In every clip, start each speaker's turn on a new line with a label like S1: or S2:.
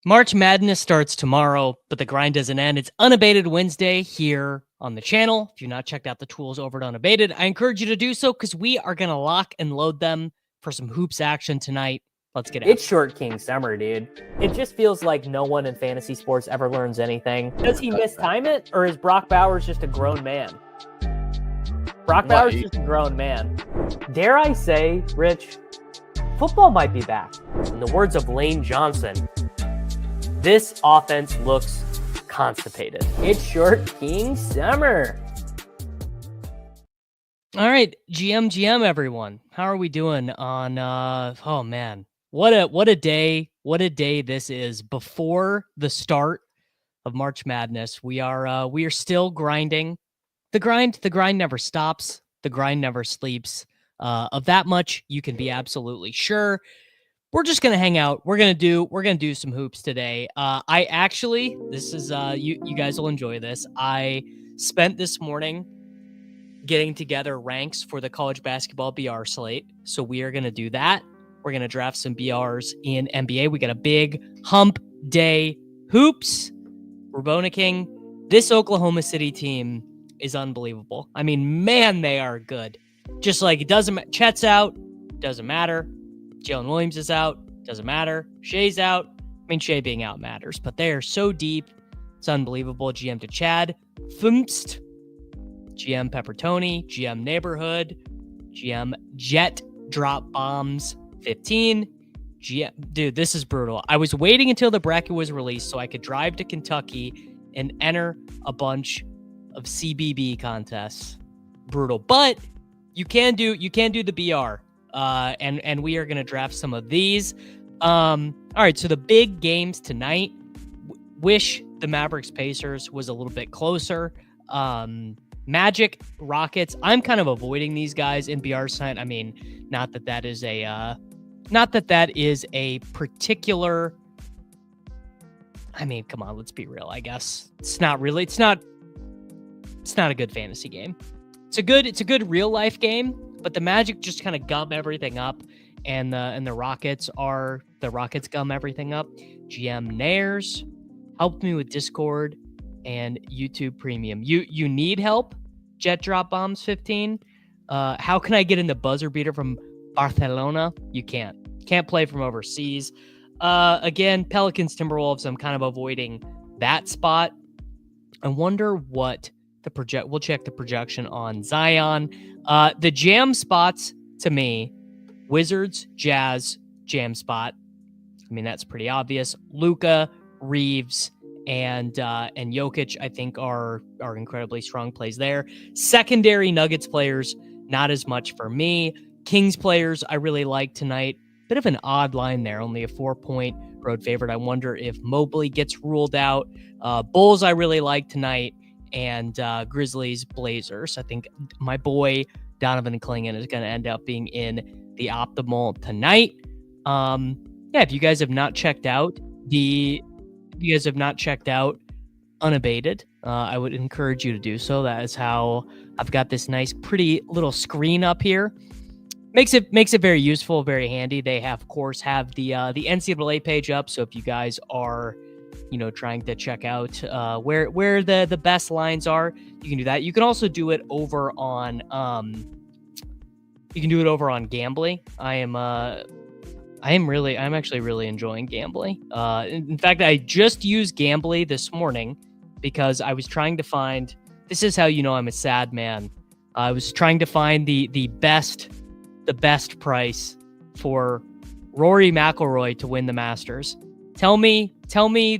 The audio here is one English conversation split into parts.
S1: March Madness starts tomorrow, but the grind doesn't end. It's Unabated Wednesday here on the channel. If you've not checked out the tools over at Unabated, I encourage you to do so because we are going to lock and load them for some hoops action tonight. Let's get it.
S2: It's Short King Summer, dude. It just feels like no one in fantasy sports ever learns anything. Does he mistime it, or is Brock Bowers just a grown man? Brock Bowers is just a grown man. Dare I say, Rich, football might be back. In the words of Lane Johnson, this offense looks constipated. It's Short King Summer.
S1: All right, GM, everyone. How are we doing on, oh man, what a day this is before the start of March Madness. We are still grinding. The grind never stops. The grind never sleeps. Of that much, you can be absolutely sure. We're just gonna hang out. We're gonna do some hoops today. I actually, this is you guys will enjoy this. I spent this morning getting together ranks for the college basketball BR slate, so we are gonna do that. We're gonna draft some BRs in NBA. We got a big hump day hoops. We're bonacking. This Oklahoma City team is unbelievable. I mean, man, they are good. Just like it doesn't. Chet's out, doesn't matter. Jalen Williams is out. Doesn't matter. Shea's out. I mean, Shea being out matters, but they are so deep. It's unbelievable. GM to Chad. Thumst. GM Peppertoni. GM Neighborhood. GM Jet Drop Bombs 15. GM. Dude, this is brutal. I was waiting until the bracket was released so I could drive to Kentucky and enter a bunch of CBB contests. Brutal. But you can do the BR. And we are going to draft some of these. All right, so the big games tonight. Wish the Mavericks Pacers was a little bit closer. Magic Rockets. I'm kind of avoiding these guys in BR tonight. I mean, not that that is a particular. I mean, come on, let's be real. I guess it's not a good fantasy game. It's a good real life game, but the Magic just kind of gum everything up, and the Rockets gum everything up. GM Nares helped me with Discord and YouTube Premium. You need help? Jet Drop Bombs 15. How can I get in the buzzer beater from Barcelona? You can't play from overseas. Again, Pelicans Timberwolves. I'm kind of avoiding that spot. I wonder what we'll check the projection on Zion. The jam spots to me, Wizards, Jazz, jam spot. I mean, that's pretty obvious. Luka, Reeves, and Jokic, I think are incredibly strong plays there. Secondary Nuggets players, not as much for me. Kings players, I really like tonight. Bit of an odd line there, only a 4-point road favorite. I wonder if Mobley gets ruled out. Bulls, I really like tonight. And Grizzlies, Blazers. I think my boy Donovan Clingan is going to end up being in the optimal tonight. If you guys have not checked out Unabated, I would encourage you to do so. That is how I've got this nice, pretty little screen up here. Makes it very useful, very handy. They of course have the NCAA page up. So if you guys are trying to check out where the best lines are, you can do that. You can also do it over on Gambly. I'm actually really enjoying Gambly. In fact, I just used Gambly this morning because I was trying to find. This is how I'm a sad man. I was trying to find the best price for Rory McIlroy to win the Masters. Tell me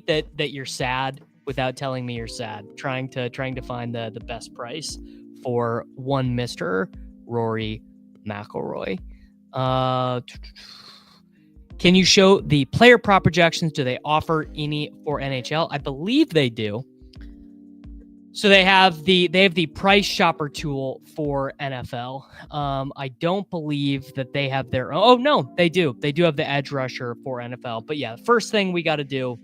S1: that you're sad without telling me you're sad. Trying to find the best price for one Mr. Rory McIlroy. Can you show the player prop projections? Do they offer any for NHL? I believe they do. So they have the price shopper tool for NFL. I don't believe that they have their own. Oh no, they do. They do have the edge rusher for NFL. But yeah, first thing we got to do,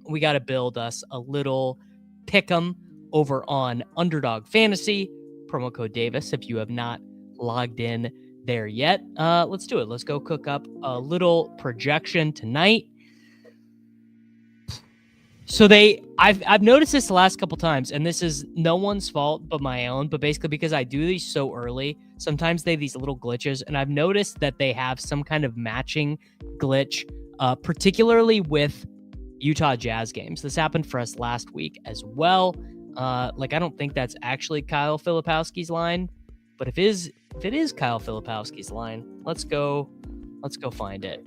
S1: we got to build us a little pick'em over on Underdog Fantasy. Promo code Davis if you have not logged in there yet. Let's do it. Let's go cook up a little projection tonight. So I've noticed this the last couple times, and this is no one's fault but my own, but basically because I do these so early, sometimes they have these little glitches, and I've noticed that they have some kind of matching glitch, particularly with Utah Jazz games. This happened for us last week as well. I don't think that's actually Kyle Filipowski's line, but if it is Kyle Filipowski's line, let's go find it.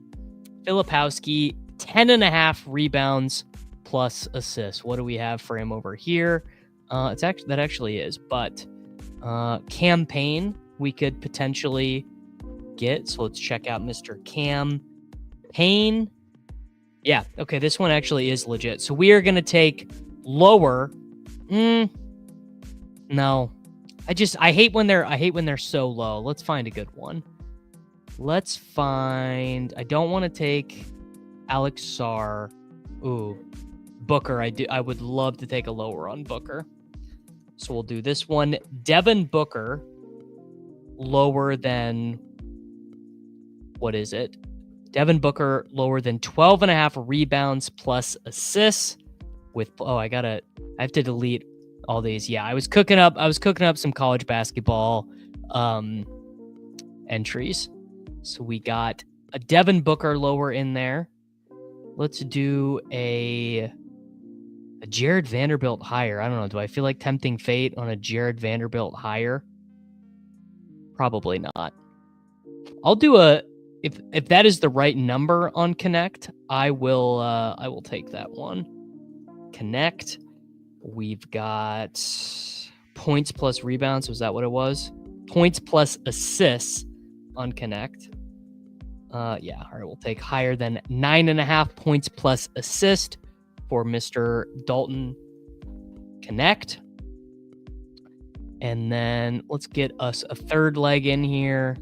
S1: Filipowski, 10.5 rebounds plus assists. What do we have for him over here? That actually is, but campaign we could potentially get. So let's check out Mr. Cam Payne. Yeah, okay, this one actually is legit. So we are gonna take lower. No, I hate when they're so low. Let's find a good one. I don't want to take Alex Sarr. Ooh, Booker. I would love to take a lower on Booker. So we'll do this one. Devin Booker, lower than, what is it? Devin Booker, lower than 12.5 rebounds plus assists with, I have to delete all these. Yeah, I was cooking up some college basketball entries. So we got a Devin Booker lower in there. Let's do a Jared Vanderbilt higher. I don't know. Do I feel like tempting fate on a Jared Vanderbilt higher? Probably not. I'll do if that is the right number on Connect, I will take that one. Connect. We've got points plus rebounds. Was that what it was? Points plus assists on Connect. Yeah, all right, we'll take higher than 9.5 points plus assist for Mr. Dalton Connect. And then let's get us a third leg in here.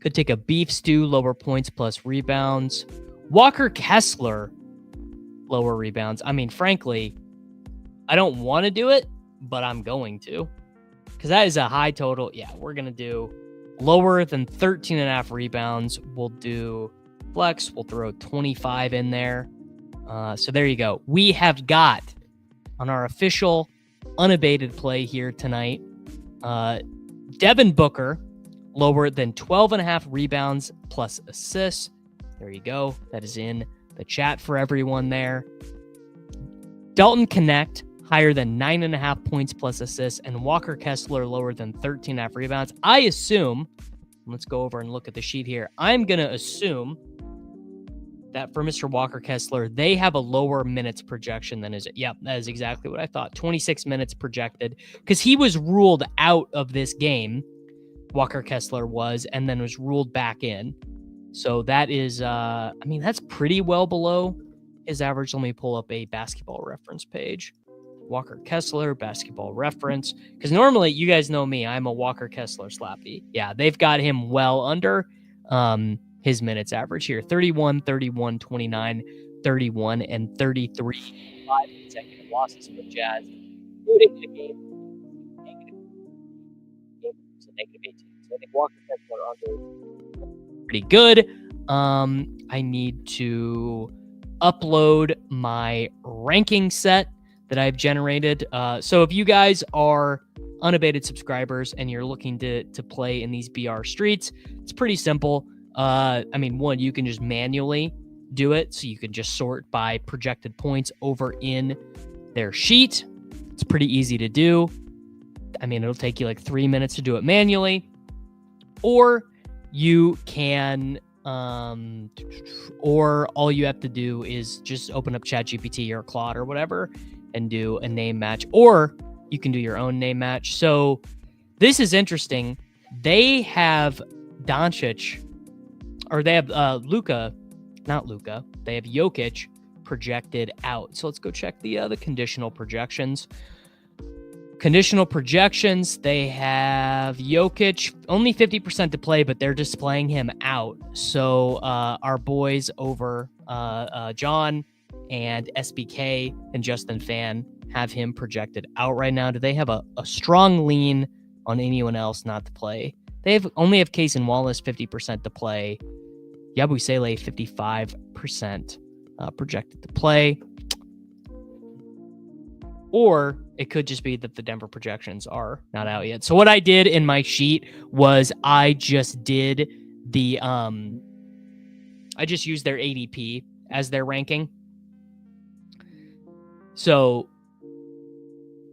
S1: Could take a beef stew, lower points plus rebounds. Walker Kessler, lower rebounds. I mean, frankly, I don't want to do it, but I'm going to. Because that is a high total. Yeah, we're going to do lower than 13.5 rebounds. We'll do flex. We'll throw 25 in there. So there you go. We have got on our official unabated play here tonight, Devin Booker, lower than 12.5 rebounds plus assists. There you go. That is in the chat for everyone there. Dalton Connect, higher than 9.5 points plus assists, and Walker Kessler lower than 13.5 rebounds. I assume, let's go over and look at the sheet here. I'm going to assume that for Mr. Walker Kessler, they have a lower minutes projection than is it. Yep, that is exactly what I thought. 26 minutes projected, because he was ruled out of this game, Walker Kessler was, and then was ruled back in. So that is, that's pretty well below his average. Let me pull up a basketball reference page. Walker Kessler, basketball reference. Because normally, you guys know me, I'm a Walker Kessler slappy. Yeah, they've got him well under his minutes average here. 31, 31, 29, 31, and 33. 5 consecutive losses for the Jazz, including the game. So negative 18. So I think Walker Kessler under pretty good. I need to upload my ranking set that I've generated. So if you guys are unabated subscribers and you're looking to play in these BR streets, it's pretty simple. One, you can just manually do it. So you can just sort by projected points over in their sheet. It's pretty easy to do. It'll take you like 3 minutes to do it manually. Or you can, or all you have to do is just open up ChatGPT or Claude or whatever and do a name match, or you can do your own name match. So this is interesting. They have Doncic, or they have not Luka. They have Jokic projected out. So let's go check the conditional projections. Conditional projections, they have Jokic only 50% to play, but they're displaying him out. So our boys over John and SBK and Justin Fan have him projected out right now. Do they have a strong lean on anyone else not to play? They only have Case and Wallace 50% to play. Yabusele 55% projected to play. or it could just be that the Denver projections are not out yet. So what I did in my sheet was I just did the I just used their ADP as their ranking. So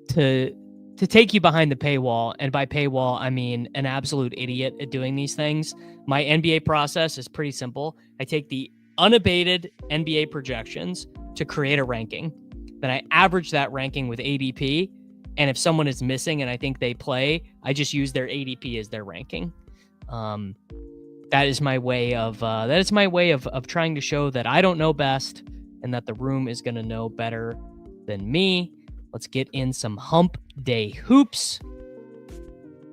S1: to take you behind the paywall, and by paywall I mean an absolute idiot at doing these things, my NBA process is pretty simple. I take the unabated NBA projections to create a ranking. Then I average that ranking with ADP, and if someone is missing and I think they play, I just use their ADP as their ranking. That is my way of trying to show that I don't know best and that the room is going to know better than me. Let's get in some hump day hoops.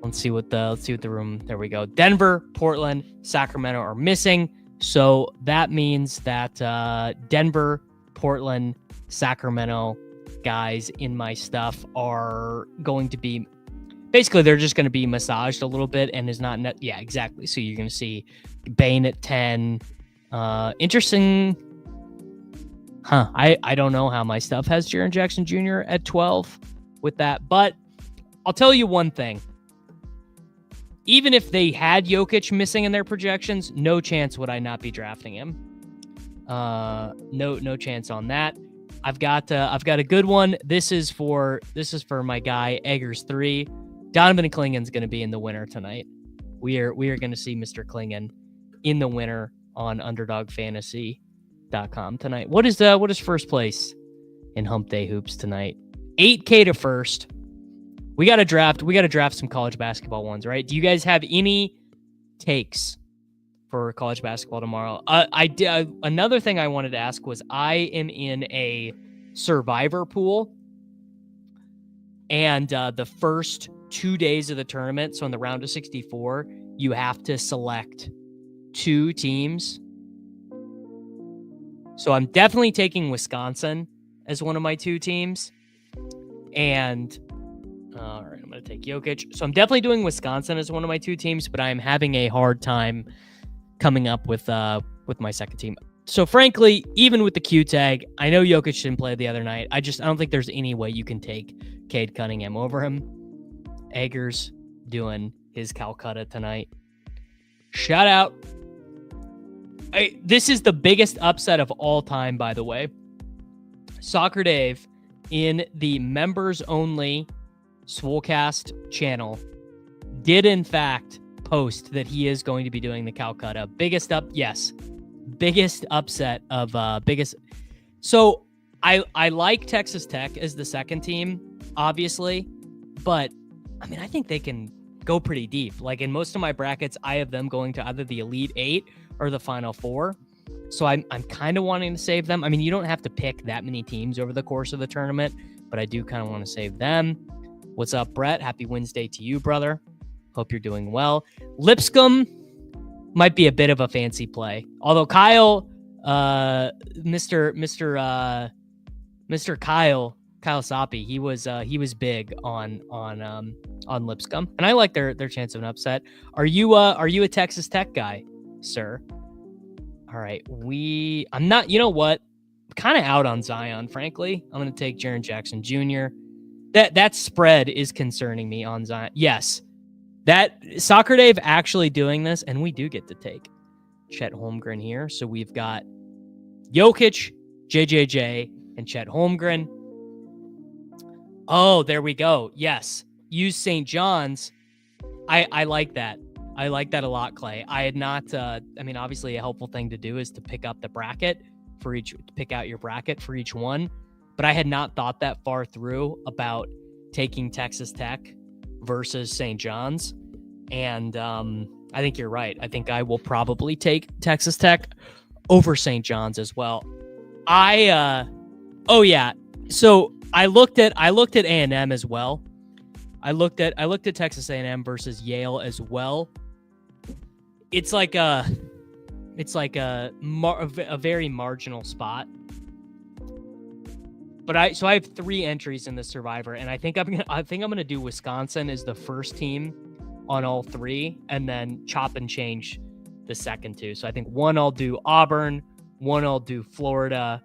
S1: Let's see what the room. There we go. Denver, Portland, Sacramento are missing. So that means that Denver, Portland, Sacramento guys in my stuff are going to be basically, they're just going to be massaged a little bit and is not net. Yeah, exactly. So you're going to see Bane at 10. Interesting. Huh. I don't know how my stuff has Jaren Jackson Jr. at 12 with that, but I'll tell you one thing. Even if they had Jokic missing in their projections, no chance would I not be drafting him. No chance on that. I've got a good one. This is for my guy Eggers 3. Donovan Klingen's going to be in the winner tonight. We are going to see Mr. Klingen in the winner on UnderdogFantasy.com tonight. What is first place in Hump Day Hoops tonight? 8K to first. We got to draft some college basketball ones, right? Do you guys have any takes for college basketball tomorrow? Another thing I wanted to ask was I am in a survivor pool, and the first 2 days of the tournament, so in the round of 64, you have to select 2 teams. So I'm definitely taking Wisconsin as one of my 2 teams. And all right, I'm going to take Jokic. So I'm definitely doing Wisconsin as one of my 2 teams, but I'm having a hard time coming up with my second team. So frankly, even with the Q tag, I know Jokic didn't play the other night. I don't think there's any way you can take Cade Cunningham over him. Eggers doing his Calcutta tonight. Shout out. This is the biggest upset of all time, by the way. Soccer Dave in the members only Swolecast channel did in fact post that he is going to be doing the Calcutta. Biggest upset of biggest. So I like Texas Tech as the second team, obviously, but I mean, I think they can go pretty deep. Like in most of my brackets, I have them going to either the Elite 8 or the Final 4. So I'm kind of wanting to save them. I mean, you don't have to pick that many teams over the course of the tournament, but I do kind of want to save them. What's up, Brett? Happy Wednesday to you, brother. Hope you're doing well. Lipscomb might be a bit of a fancy play. Although Kyle, Mr. Kyle Soppe, he was big on Lipscomb, and I like their chance of an upset. Are you a Texas Tech guy, sir? All right, I'm not. You know what? Kind of out on Zion, frankly. I'm going to take Jaren Jackson Jr. That spread is concerning me on Zion. Yes, that Soccer Dave actually doing this, and we do get to take Chet Holmgren here. So we've got Jokic, JJJ, and Chet Holmgren. Oh, there we go. Yes, use St. John's. I like that. I like that a lot, Clay. I had not. I mean, obviously, a helpful thing to do is to pick up the bracket for each. Pick out your bracket for each one. But I had not thought that far through about taking Texas Tech versus St. John's. And I think you're right. I think I will probably take Texas Tech over St. John's as well. Oh yeah. So I looked at A&M as well. I looked at Texas A&M versus Yale as well. It's like a very marginal spot. But I have 3 entries in the Survivor, and I think I'm gonna do Wisconsin as the first team on all 3, and then chop and change the second 2. So I think 1 I'll do Auburn, 1 I'll do Florida,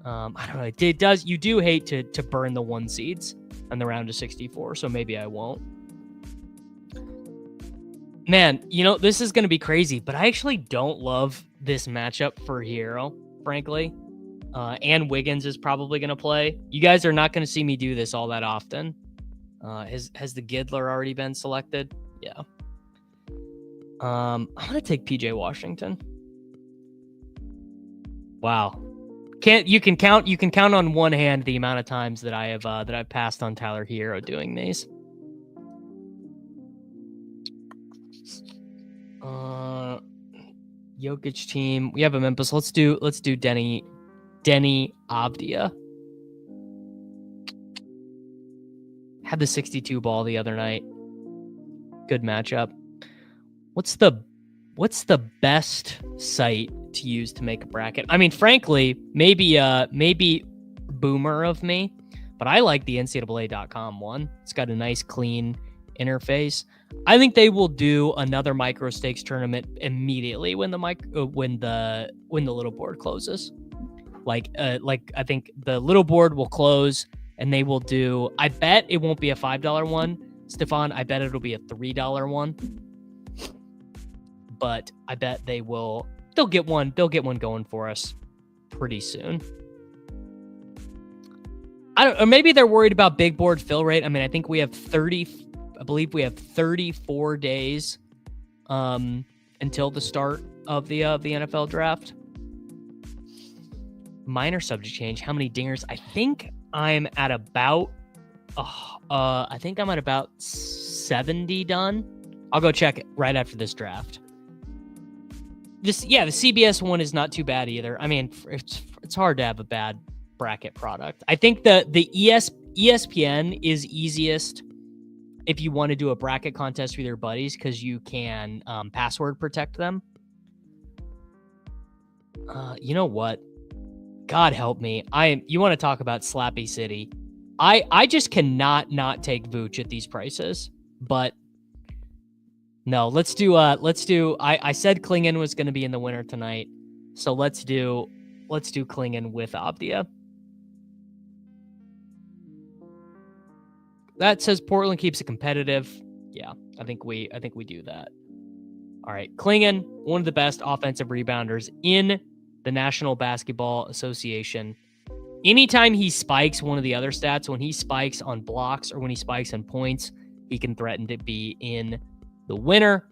S1: I don't know. It does. You do hate to burn the 1 seeds in the round of 64, so maybe I won't. Man, this is going to be crazy, but I actually don't love this matchup for Hero, frankly. And Wiggins is probably going to play. You guys are not going to see me do this all that often. Has the Giddler already been selected? Yeah. I'm going to take PJ Washington. Wow. You can count on one hand the amount of times that I've passed on Tyler Hero doing these. Jokic team. We have a Memphis. Let's do Denny Avdia. Had the 62 ball the other night. Good matchup. What's the best site to use to make a bracket? I mean, frankly, maybe boomer of me, but I like the NCAA.com one. It's got a nice clean interface. I think they will do another micro stakes tournament immediately when the little board closes. Like I think the little board will close and they will do. I bet it won't be a $5 one, Stefan. I bet it'll be a $3 one. But I bet they'll get one going for us pretty soon. Or maybe they're worried about big board fill rate. I mean, I think we have 34 days until the start of the NFL draft. Minor subject change. How many dingers? I think I'm at about 70 done. I'll go check it right after this draft. The CBS one is not too bad either. I mean, it's hard to have a bad bracket product. I think the ESPN is easiest if you want to do a bracket contest with your buddies because you can password protect them. You know what? God help me. You want to talk about Slappy City? I just cannot not take Vooch at these prices, but no, let's do I said Klingon was going to be in the winner tonight. So let's do Klingon with Avdia. That says Portland keeps it competitive. Yeah, I think we do that. All right, Klingon, one of the best offensive rebounders in the National Basketball Association. Anytime he spikes one of the other stats, when he spikes on blocks or when he spikes on points, he can threaten to be in the winner.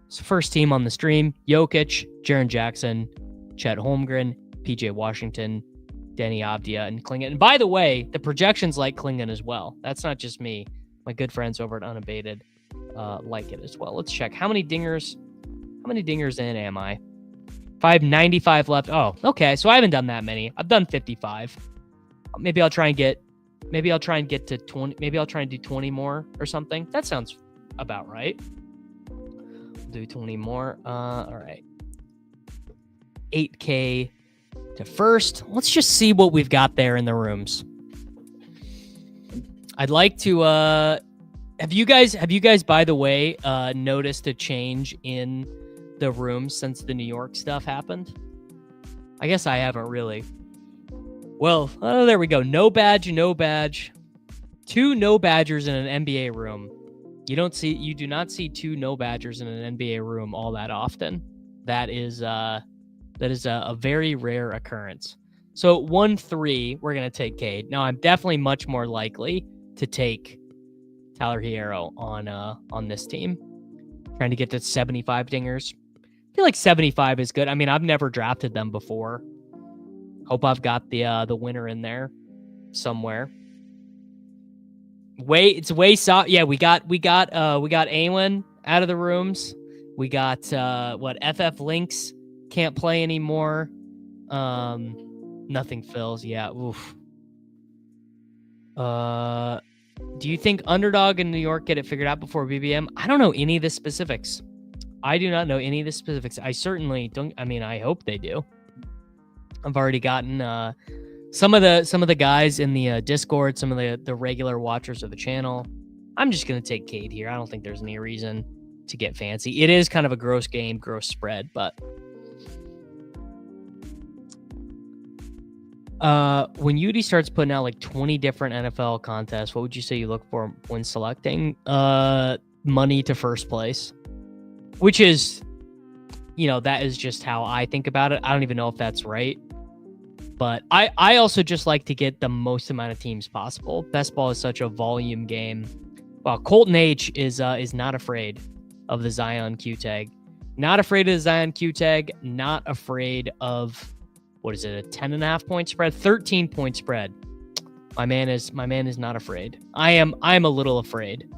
S1: So first team on the stream: Jokic, Jaren Jackson, Chet Holmgren, PJ Washington, Denny Avdia, and Klingon. And by the way, the projections like Klingon as well. That's not just me. My good friends over at Unabated like it as well. Let's check. How many dingers in am I? 595 left. Oh, okay. So I haven't done that many. I've done 55. Maybe I'll try and get to 20. Maybe I'll try and do 20 more or something. That sounds about right. We'll do 20 more. All right. 8K to first. Let's just see what we've got there in the rooms. I'd like to have you guys by the way noticed a change in the rooms since the New York stuff happened? I guess I haven't really. Well, oh, there we go. No badge. 2 no badgers in an NBA room. You do not see 2 no badgers in an NBA room all that often. That is a very rare occurrence. So 1-3, we're gonna take Cade. Now I'm definitely much more likely to take Tyler Hero on this team. Trying to get to 75 dingers. I feel like 75 is good. I mean, I've never drafted them before. Hope I've got the winner in there somewhere. It's way soft. Yeah, we got Awen out of the rooms. We got FF Links can't play anymore. Nothing fills. Yeah. Oof. Do you think Underdog in New York get it figured out before BBM? I don't know any of the specifics. I do not know any of the specifics. I certainly don't. I mean, I hope they do. I've already gotten some of the guys in the Discord, some of the regular watchers of the channel. I'm just gonna take Cade here. I don't think there's any reason to get fancy. It is kind of a gross game, gross spread, but When Yudi starts putting out like 20 different NFL contests, what would you say you look for when selecting? Money to first place, which is, that is just how I think about it. I don't even know if that's right, but I also just like to get the most amount of teams possible. Best ball is such a volume game. Well, Colton H is not afraid of the Zion Q tag, not afraid of the Zion Q tag, not afraid of, what is it, a 10.5 point spread, 13 point spread. My man is not afraid. I am a little afraid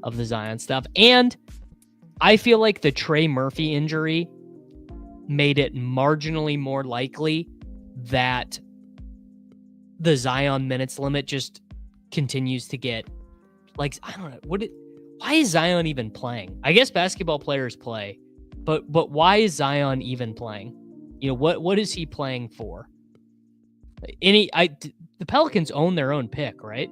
S1: of the Zion stuff. And I feel like the Trey Murphy injury made it marginally more likely that the Zion minutes limit just continues to get, like, I don't know, why is Zion even playing? I guess basketball players play, but why is Zion even playing? What is he playing for? The Pelicans own their own pick, right?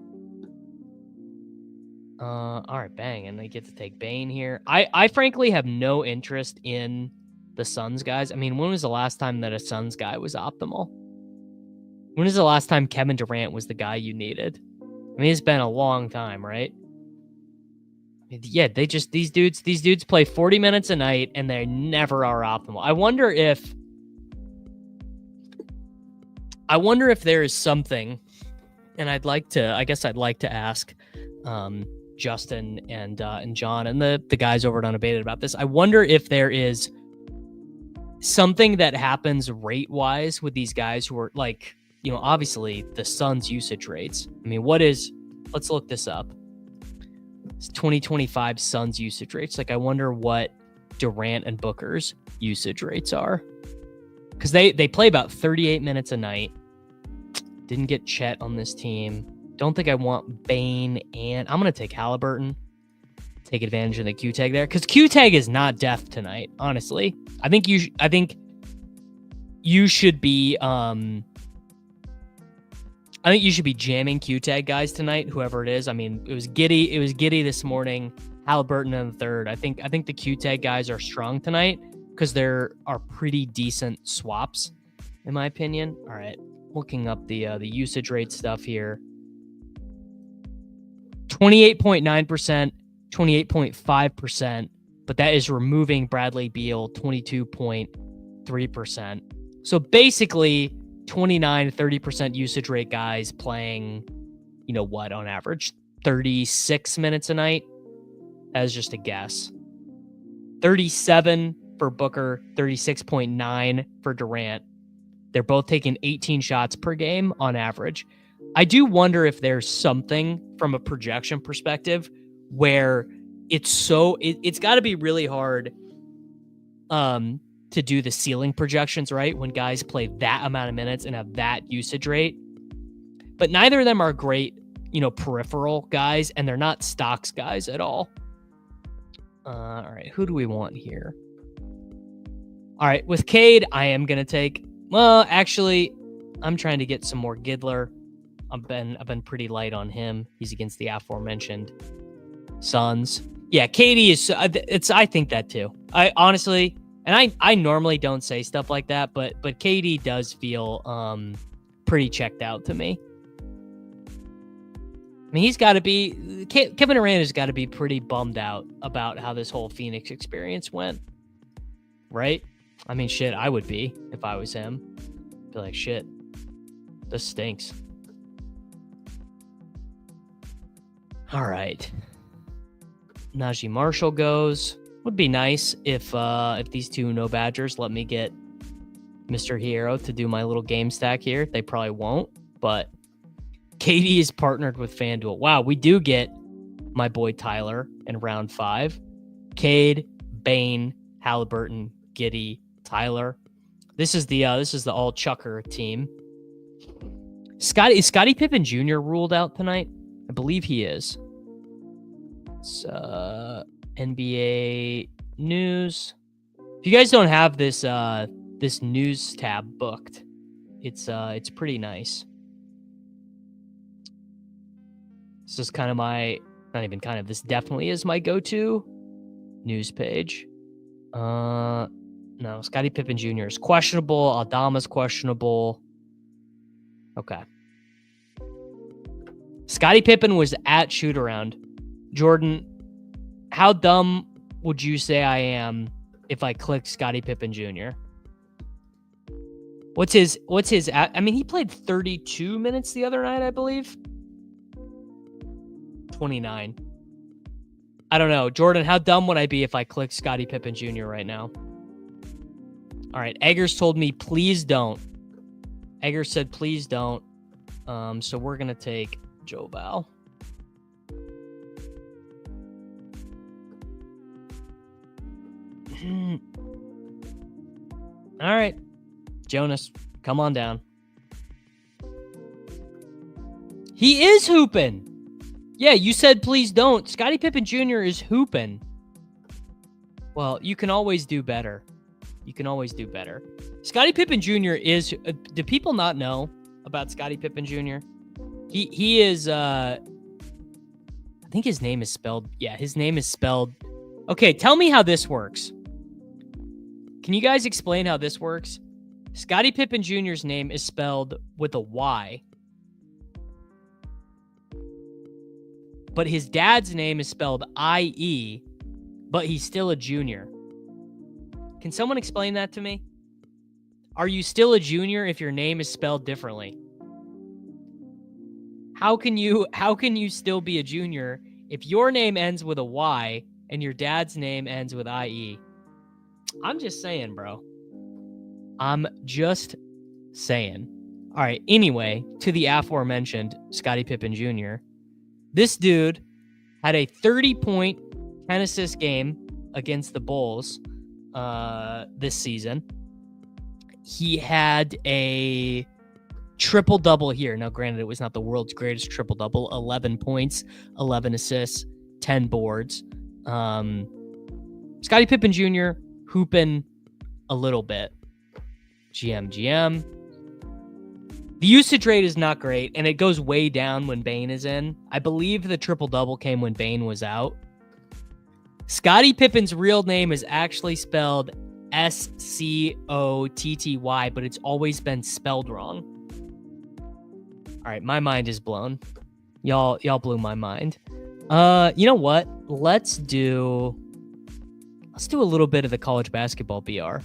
S1: All right, bang, and they get to take Bane here. I frankly have no interest in the Suns guys. I mean, when was the last time that a Suns guy was optimal? When is the last time Kevin Durant was the guy you needed? I mean, it's been a long time, right? Yeah, these dudes play 40 minutes a night and they never are optimal. I wonder if there is something, and I'd like to ask Justin and John and the guys over at Unabated about this. I wonder if there is something that happens rate-wise with these guys who are like, obviously the Suns usage rates. I mean, let's look this up. It's 2025 Suns usage rates. Like, I wonder what Durant and Booker's usage rates are. Because they play about 38 minutes a night. Didn't get Chet on this team. Don't think I want Bane, and I'm going to take Halliburton. Take advantage of the Q tag there. Because Q tag is not death tonight, honestly. I think you should be jamming Q tag guys tonight, whoever it is. I mean, it was Giddy this morning, Halliburton in the third. I think the Q tag guys are strong tonight because there are pretty decent swaps, in my opinion. All right, looking up the usage rate stuff here. 28.9%, 28.5%, but that is removing Bradley Beal, 22.3%. So basically 29, 30% usage rate guys playing, on average, 36 minutes a night. As just a guess. 37 for Booker, 36.9 for Durant. They're both taking 18 shots per game on average. I do wonder if there's something from a projection perspective where it's got to be really hard to do the ceiling projections, right? When guys play that amount of minutes and have that usage rate. But neither of them are great, peripheral guys, and they're not stocks guys at all. All right, who do we want here? All right, with Cade, I am going to take, actually, I'm trying to get some more Gidler. I've been pretty light on him. He's against the aforementioned Suns. Yeah, KD is. I think that too. I honestly, and I normally don't say stuff like that, but KD does feel pretty checked out to me. I mean, he's got to be. Kevin Durant has got to be pretty bummed out about how this whole Phoenix experience went, right? I mean, shit, I would be if I was him. Be like, shit, this stinks. All right. Najee Marshall goes. Would be nice if these two No Badgers let me get Mr. Hero to do my little game stack here. They probably won't, but KD is partnered with FanDuel. Wow, we do get my boy Tyler in round 5. Cade, Bane, Halliburton, Giddey, Tyler. This is the all Chucker team. Is Scottie Pippen Jr. ruled out tonight? I believe he is. It's NBA news. If you guys don't have this this news tab booked, it's pretty nice. This is kind of this definitely is my go-to news page. No, Scottie Pippen Jr. is questionable. Aldama's questionable. Okay. Scottie Pippen was at shoot around. Jordan, how dumb would you say I am if I clicked Scottie Pippen Jr.? What's his, I mean, he played 32 minutes the other night, I believe. 29. I don't know. Jordan, how dumb would I be if I clicked Scottie Pippen Jr. right now? All right. Eggers told me, please don't. Eggers said, please don't. So we're going to take Joe Val. All right. Jonas, come on down. He is hooping. Yeah, you said please don't. Scottie Pippen Jr. is hooping. Well, you can always do better. You can always do better. Scottie Pippen Jr. is... do people not know about Scottie Pippen Jr.? He is... I think his name is spelled... Yeah, his name is spelled... Okay, tell me how this works. Can you guys explain how this works? Scottie Pippen Jr.'s name is spelled with a Y. But his dad's name is spelled I-E, but he's still a junior. Can someone explain that to me? Are you still a junior if your name is spelled differently? How can you still be a junior if your name ends with a Y and your dad's name ends with I-E? I'm just saying, bro. I'm just saying. All right, anyway, to the aforementioned Scottie Pippen Jr., this dude had a 30-point 10-assist game against the Bulls this season. He had a triple-double here. Now, granted, it was not the world's greatest triple-double. 11 points, 11 assists, 10 boards. Scottie Pippen Jr. hooping a little bit. GM. The usage rate is not great, and it goes way down when Bane is in. I believe the triple-double came when Bane was out. Scottie Pippen's real name is actually spelled S-C-O-T-T-Y, but it's always been spelled wrong. All right, my mind is blown. Y'all blew my mind. You know what? Let's do a little bit of the college basketball BR.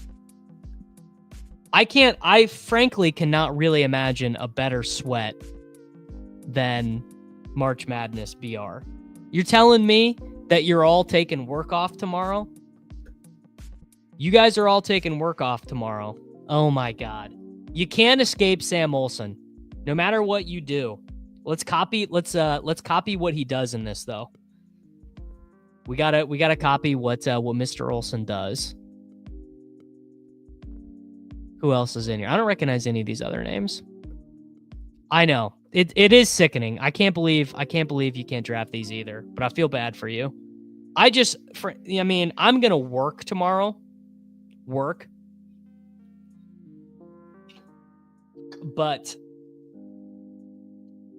S1: I frankly cannot really imagine a better sweat than March Madness BR. You're telling me that you're all taking work off tomorrow? You guys are all taking work off tomorrow. Oh my God. You can't escape Sam Olson. No matter what you do. Let's copy what he does in this though. We gotta copy what Mr. Olson does. Who else is in here? I don't recognize any of these other names. I know. It is sickening. I can't believe you can't draft these either, but I feel bad for you. I'm going to work tomorrow. But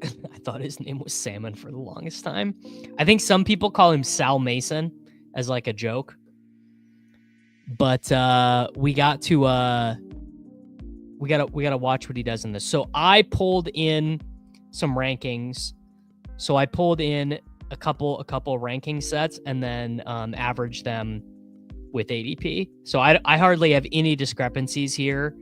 S1: I thought his name was Salmon for the longest time. I think some people call him Sal Mason as like a joke. But we got to watch what he does in this. So I pulled in some rankings. So I pulled in a couple ranking sets and then averaged them with ADP. So I hardly have any discrepancies here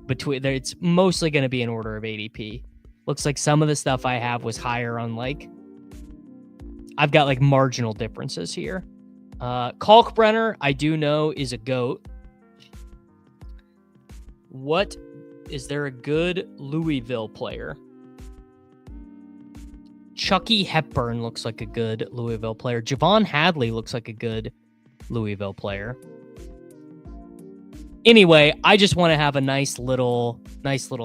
S1: between. It's mostly going to be in order of ADP. Looks like some of the stuff I have was higher on I've got like marginal differences here. Kalkbrenner, I do know, is a GOAT. What is there a good Louisville player? Chucky Hepburn looks like a good Louisville player. Javon Hadley looks like a good Louisville player. Anyway, I just want to have a nice little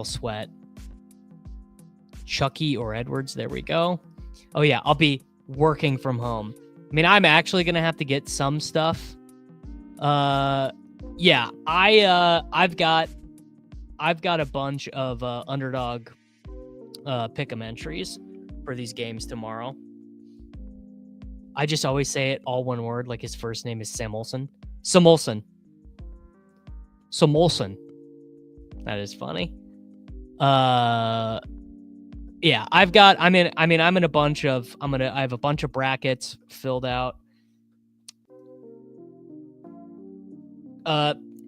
S1: sweat. Chucky or Edwards, there we go. Oh yeah, I'll be working from home. I mean, I'm actually gonna have to get some stuff. Yeah, I've got a bunch of Underdog pick'em entries for these games tomorrow. I just always say it all one word, like his first name is Sam Olson. Samolson. That is funny. Yeah, I have a bunch of brackets filled out.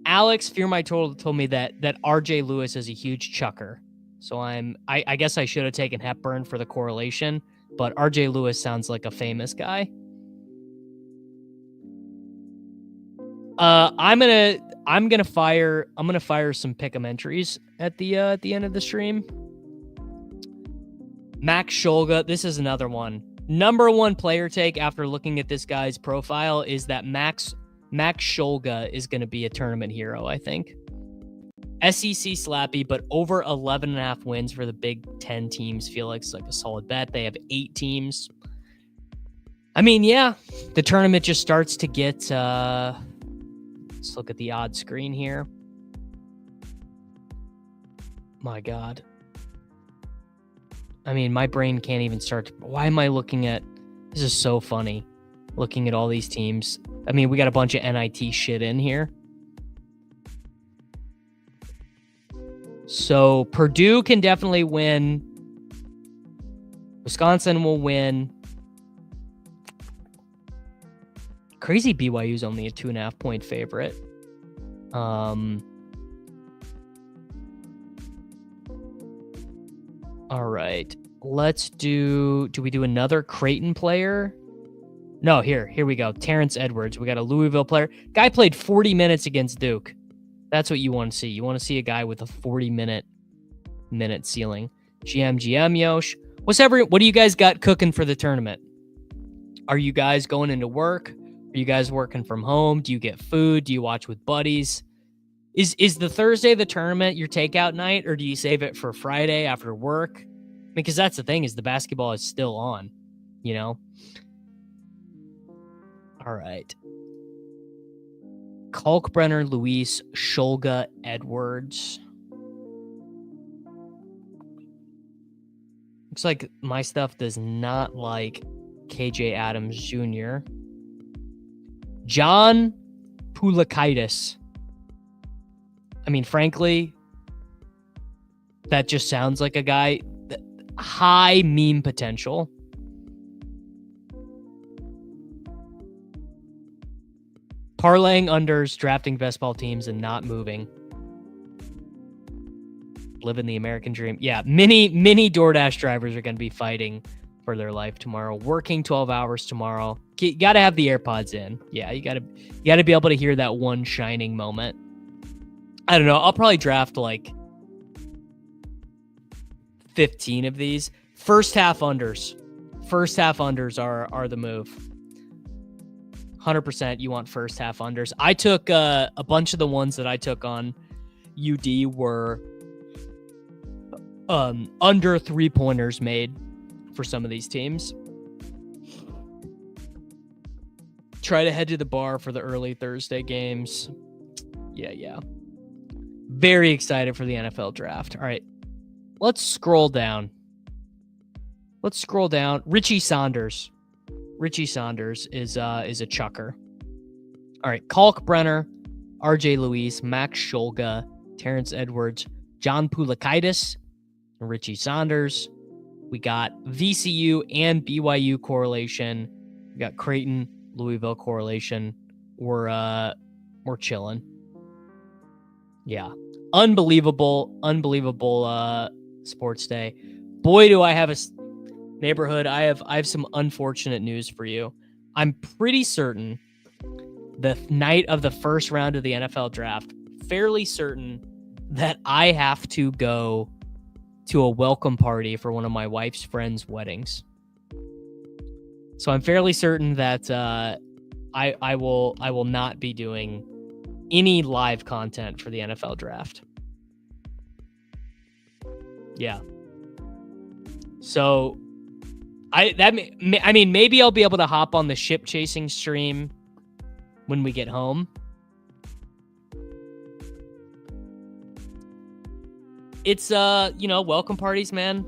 S1: Alex Fear My Total told me that RJ Lewis is a huge chucker. So I guess I should have taken Hepburn for the correlation, but RJ Lewis sounds like a famous guy. I'm gonna fire some pick'em entries at the end of the stream. Max Scholga, this is another one. Number one player take after looking at this guy's profile is that Max Scholga is going to be a tournament hero, I think. SEC slappy, but over 11.5 wins for the Big Ten teams feel like it's like a solid bet. They have 8 teams. I mean, yeah, the tournament just starts to get, let's look at the odd screen here. My God. I mean, my brain can't even start to, why am I looking at, this is so funny, looking at all these teams. I mean, we got a bunch of NIT shit in here. So Purdue can definitely win. Wisconsin will win. Crazy BYU's only a 2.5 point favorite. All right. Let's do we do another Creighton player? No, here we go. Terrence Edwards. We got a Louisville player. Guy played 40 minutes against Duke. That's what you want to see. You want to see a guy with a 40-minute ceiling. GM Yosh. What do you guys got cooking for the tournament? Are you guys going into work? Are you guys working from home? Do you get food? Do you watch with buddies? Is the Thursday the tournament your takeout night, or do you save it for Friday after work? Because that's the thing, is the basketball is still on, you know? All right. Kalkbrenner, Luis, Scholga, Edwards. Looks like my stuff does not like KJ Adams Jr. John Pulakaitis. I mean, frankly, that just sounds like a guy, high meme potential. Parlaying unders, drafting best ball teams, and not moving. Living the American dream. Yeah, many DoorDash drivers are going to be fighting for their life tomorrow. Working 12 hours tomorrow. You got to have the AirPods in. Yeah, you got to be able to hear that one shining moment. I don't know. I'll probably draft like 15 of these. First half unders. First half unders are the move. 100% you want first half unders. I took a bunch of the ones that I took on UD were under 3-pointers made for some of these teams. Try to head to the bar for the early Thursday games. Yeah. Very excited for the NFL draft. All right. Let's scroll down. Richie Saunders. Richie Saunders is a chucker. All right. Kalkbrenner, RJ Luis, Max Scholga, Terrence Edwards, John Pulakaitis, and Richie Saunders. We got VCU and BYU correlation. We got Creighton, Louisville correlation. We're chilling. Yeah. Unbelievable sports day. Boy, do I have a neighborhood. I have some unfortunate news for you. I'm pretty certain the night of the first round of the NFL draft, fairly certain that I have to go to a welcome party for one of my wife's friends' weddings. So I'm fairly certain that I will not be doing any live content for the NFL draft. Yeah. So maybe I'll be able to hop on the ship chasing stream when we get home. It's welcome parties, man.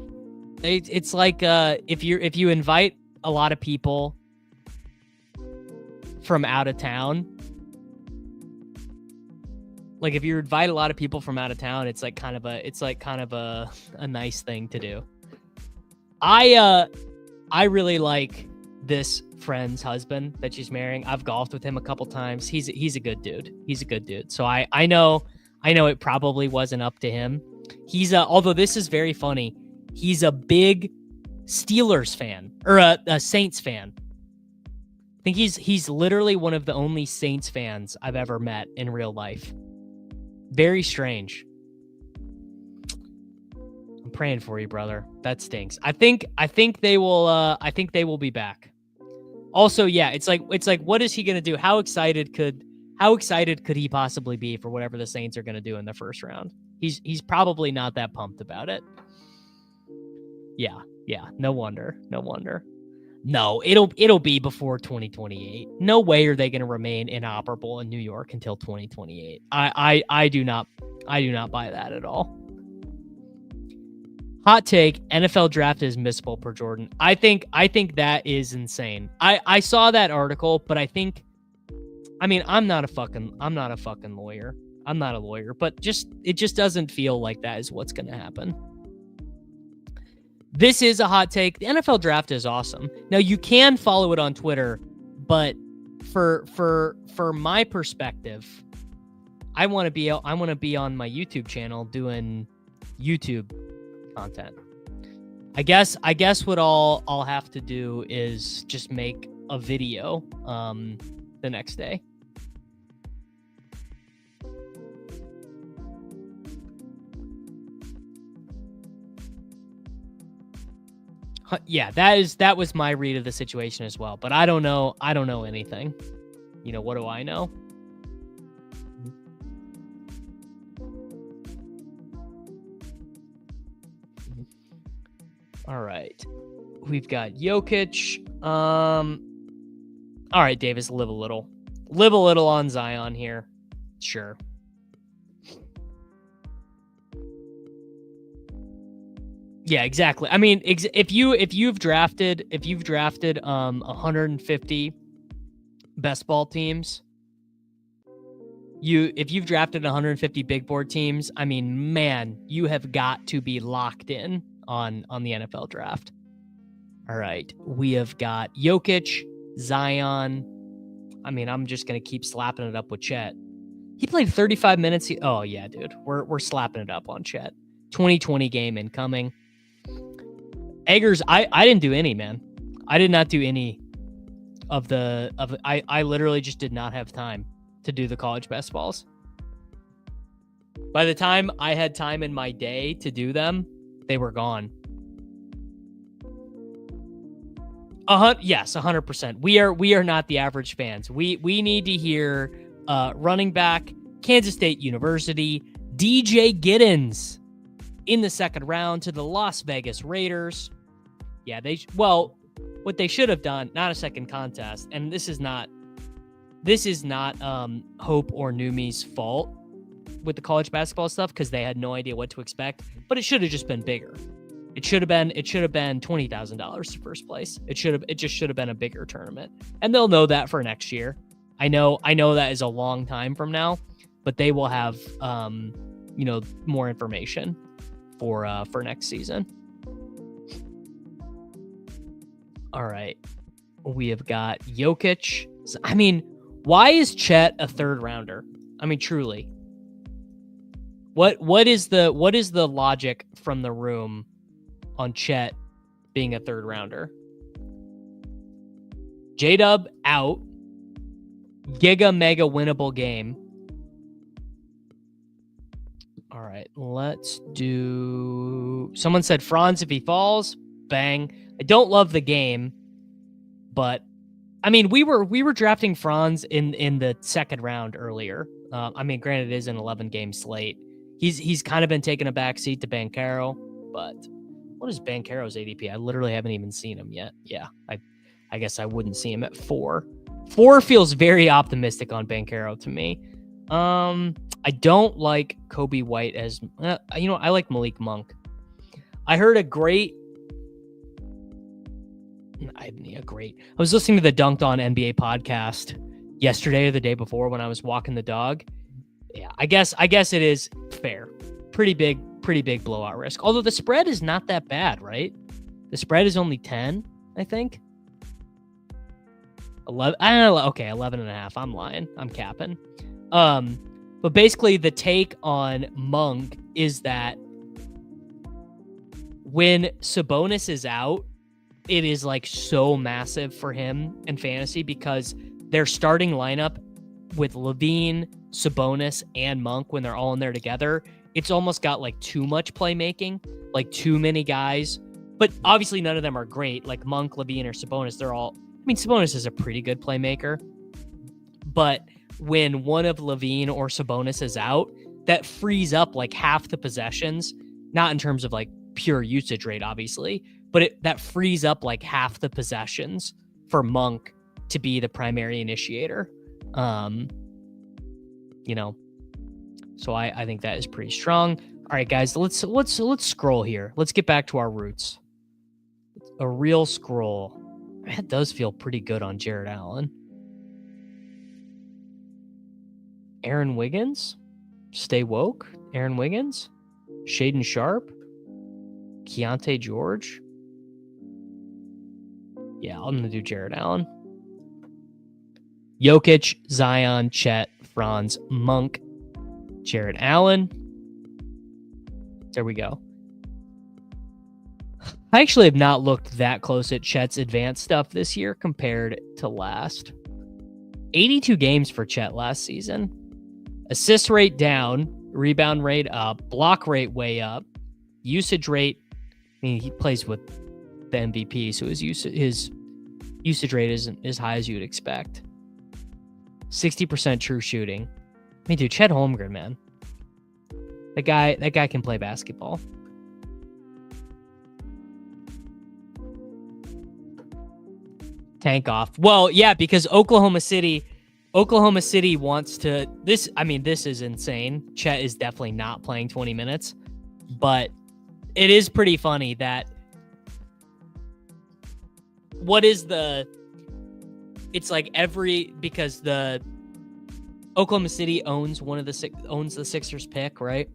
S1: It's like if you invite a lot of people from out of town. Like if you invite a lot of people from out of town, it's like kind of a nice thing to do. I really like this friend's husband that she's marrying. I've golfed with him a couple times. He's a good dude. He's a good dude. So I know it probably wasn't up to him. He's although this is very funny, he's a big Steelers fan or a Saints fan. I think he's literally one of the only Saints fans I've ever met in real life. Very strange. I'm praying for you, brother. That stinks. I think they will be back. Also, yeah, it's like what is he gonna do? How excited could he possibly be for whatever the Saints are gonna do in the first round? He's probably not that pumped about it. Yeah, no wonder. No, it'll be before 2028. No way are they gonna remain inoperable in New York until 2028. I do not buy that at all. Hot take, NFL draft is missable per Jordan. I think that is insane. I saw that article, but I'm not a fucking lawyer. I'm not a lawyer, but it just doesn't feel like that is what's going to happen. This is a hot take. The NFL draft is awesome. Now you can follow it on Twitter, but for my perspective, I want to be on my YouTube channel doing YouTube content. I guess what I'll have to do is just make a video the next day. Yeah, that was my read of the situation as well, but I don't know anything. What do I know? All right. We've got Jokic. All right, Davis, live a little on Zion here. Sure. Yeah, exactly. I mean, if you've drafted 150 best ball teams, if you've drafted 150 big board teams, I mean, man, you have got to be locked in on the NFL draft. All right, we have got Jokic, Zion. I mean, I'm just gonna keep slapping it up with Chet. He played 35 minutes. Oh yeah, dude, we're slapping it up on Chet. 2020 game incoming. Eggers, I didn't do any, man. I did not do any of I literally just did not have time to do the college best balls. By the time I had time in my day to do them, they were gone. Yes, 100%. We are not the average fans. We need to hear running back, Kansas State University, DJ Giddens in the second round to the Las Vegas Raiders. Yeah, what they should have done, not a second contest, and this is not Hope or Numi's fault with the college basketball stuff because they had no idea what to expect, but it should have just been bigger. It should have been $20,000 to first place. It just should have been a bigger tournament, and they'll know that for next year. I know that is a long time from now, but they will have more information for next season. All right, we have got Jokic. I mean, why is Chet a third rounder? I mean, truly, what is the logic from the room on Chet being a third rounder? J-Dub out. Giga mega winnable game. All right, let's do... Someone said Franz if he falls. Bang. I don't love the game, but I mean, we were drafting Franz in the second round earlier. I mean, granted, it is an 11-game slate. He's kind of been taking a backseat to Banchero, but what is Banchero's ADP? I literally haven't even seen him yet. Yeah, I guess I wouldn't see him at 4. 4 feels very optimistic on Banchero to me. I don't like Kobe White as I like Malik Monk. I heard a great. I was listening to the Dunked On NBA podcast yesterday or the day before when I was walking the dog. Yeah, I guess it is fair. Pretty big blowout risk. Although the spread is not that bad, right? The spread is only 10, I think. 11. I don't know. Okay, 11.5. I'm lying. I'm capping. But basically the take on Monk is that when Sabonis is out, it is like so massive for him in fantasy because their starting lineup with Levine, Sabonis, and Monk, when they're all in there together, it's almost got like too much playmaking, like too many guys. But obviously none of them are great. Like Monk, Levine, or Sabonis, they're all, I mean, Sabonis is a pretty good playmaker. But when one of Levine or Sabonis is out, that frees up like half the possessions, not in terms of like pure usage rate, obviously, but that frees up like half the possessions for Monk to be the primary initiator. So I think that is pretty strong. All right, guys, let's scroll here. Let's get back to our roots. A real scroll. That does feel pretty good on Jared Allen. Aaron Wiggins, stay woke. Aaron Wiggins, Shaden Sharp, Keontae George. Yeah, I'm gonna do Jared Allen. Jokic, Zion, Chet, Franz, Monk, Jared Allen. There we go. I actually have not looked that close at Chet's advanced stuff this year compared to last. 82 games for Chet last season. Assist rate down, rebound rate up, block rate way up, usage rate. I mean, he plays with the MVP, so his usage rate isn't as high as you'd expect. 60% true shooting. I mean, dude, Chet Holmgren, man. That guy can play basketball. Tank off. Well, yeah, because Oklahoma City wants to this. I mean, this is insane. Chet is definitely not playing 20 minutes, but it is pretty funny that it's like because the Oklahoma City owns the Sixers pick, right?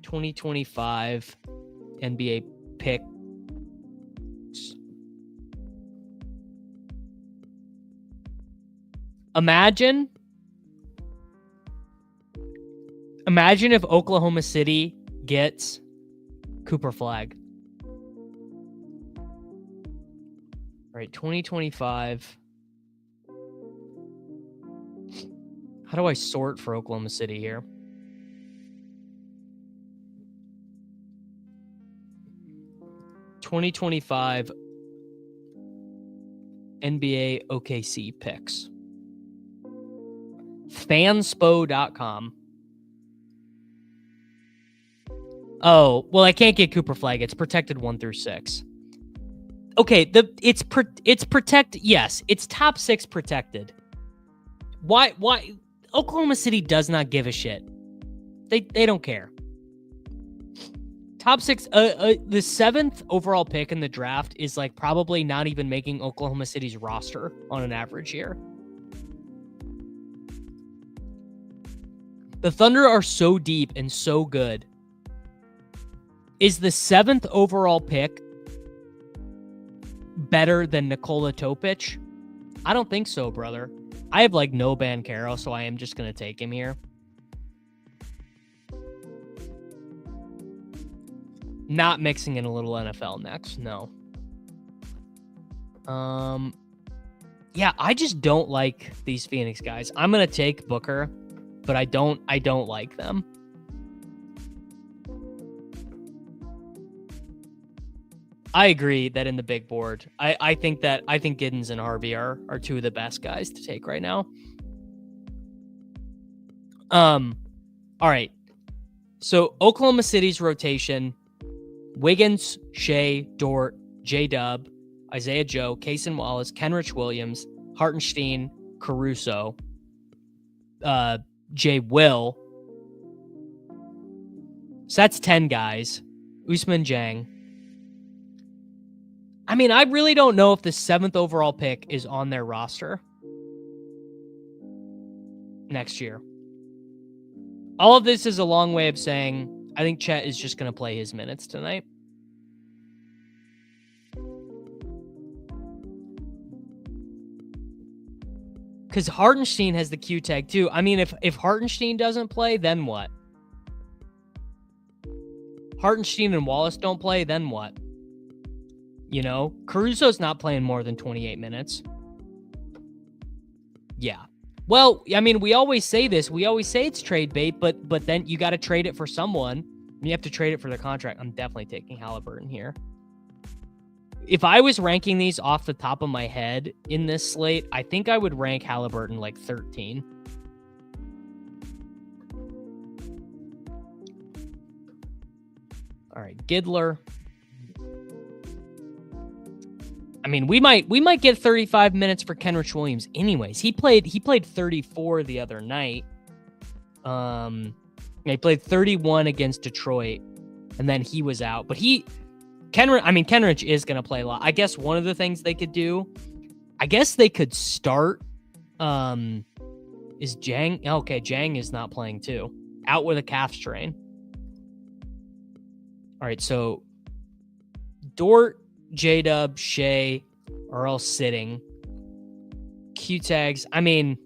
S1: 2025 NBA pick. Imagine if Oklahoma City gets Cooper Flag. All right, 2025. How do I sort for Oklahoma City here? (2025) NBA OKC picks. Fanspo.com. Oh, well, I can't get Cooper Flag. It's protected 1 through 6. Okay, it's protected. Yes, it's top 6 protected. Why Oklahoma City does not give a shit. They don't care. Top 6, the 7th overall pick in the draft is like probably not even making Oklahoma City's roster on an average year. The Thunder are so deep and so good. Is the 7th overall pick better than Nikola Topic? I don't think so, brother. I have like no Banchero, so I am just going to take him here. Not mixing in a little NFL next, no. Yeah, I just don't like these Phoenix guys. I'm going to take Booker, but I don't like them. I agree that in the big board, I think Giddens and Harvey are 2 of the best guys to take right now. All right. So Oklahoma City's rotation: Wiggins, Shea, Dort, J-Dub, Isaiah Joe, Kaysen Wallace, Kenrich Williams, Hartenstein, Caruso, Jay Will. So that's 10 guys. Usman Jang. I mean, I really don't know if the 7th overall pick is on their roster next year. All of this is a long way of saying I think Chet is just going to play his minutes tonight. Because Hartenstein has the Q tag too. I mean, if Hartenstein doesn't play, then what? Hartenstein and Wallace don't play, then what? You know, Caruso's not playing more than 28 minutes. Yeah. Well, I mean, we always say this. We always say it's trade bait, but then you got to trade it for someone. You have to trade it for the contract. I'm definitely taking Halliburton here. If I was ranking these off the top of my head in this slate, I think I would rank Halliburton like 13. All right, Gidler. I mean, we might get 35 minutes for Kenrich Williams anyways. He played 34 the other night. He played 31 against Detroit, and then he was out. But Kenrich is going to play a lot. I guess one of the things they could do, I guess they could start is Jang. Okay, Jang is not playing too. Out with a calf strain. All right, so Dort, J-Dub, Shea are all sitting. Q-tags, I mean,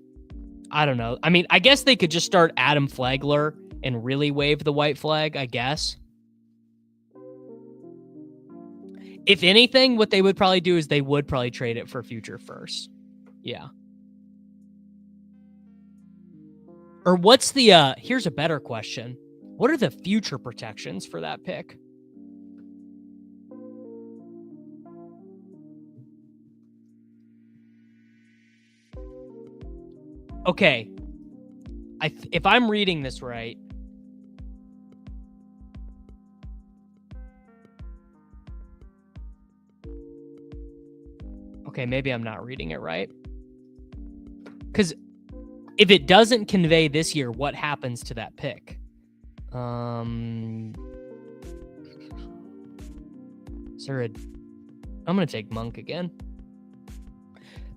S1: I don't know. I mean, I guess they could just start Adam Flagler and really wave the white flag, I guess. If anything, what they would probably do is they would probably trade it for future first. Yeah. Or what's the, here's a better question. What are the future protections for that pick? Okay. If I'm reading this right, okay, maybe I'm not reading it right. Because if it doesn't convey this year, what happens to that pick? I'm going to take Monk again.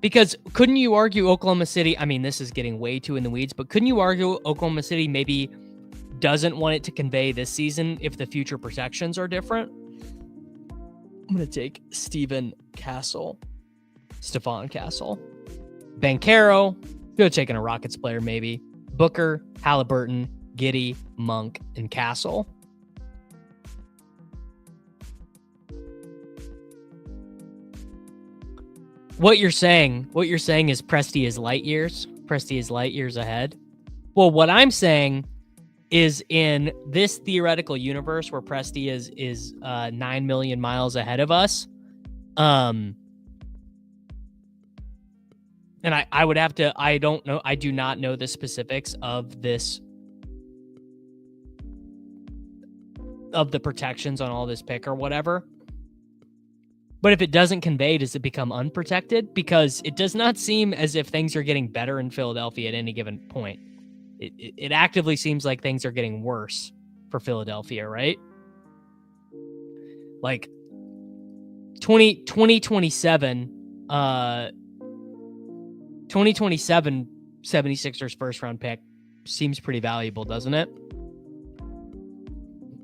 S1: Because couldn't you argue Oklahoma City, I mean, this is getting way too in the weeds, but couldn't you argue Oklahoma City maybe doesn't want it to convey this season if the future protections are different? I'm going to take Stefan Castle. Banchero. Could have taken a Rockets player maybe. Booker, Halliburton, Giddey, Monk, and Castle. What you're saying is Presti is light years. Presti is light years ahead. Well, what I'm saying is in this theoretical universe where Presti is 9 million miles ahead of us, and I would have to, I don't know, I do not know the specifics of this, of the protections on all this pick or whatever. But if it doesn't convey, does it become unprotected? Because it does not seem as if things are getting better in Philadelphia at any given point. It actively seems like things are getting worse for Philadelphia, right? Like 2027 76ers first round pick seems pretty valuable, doesn't it?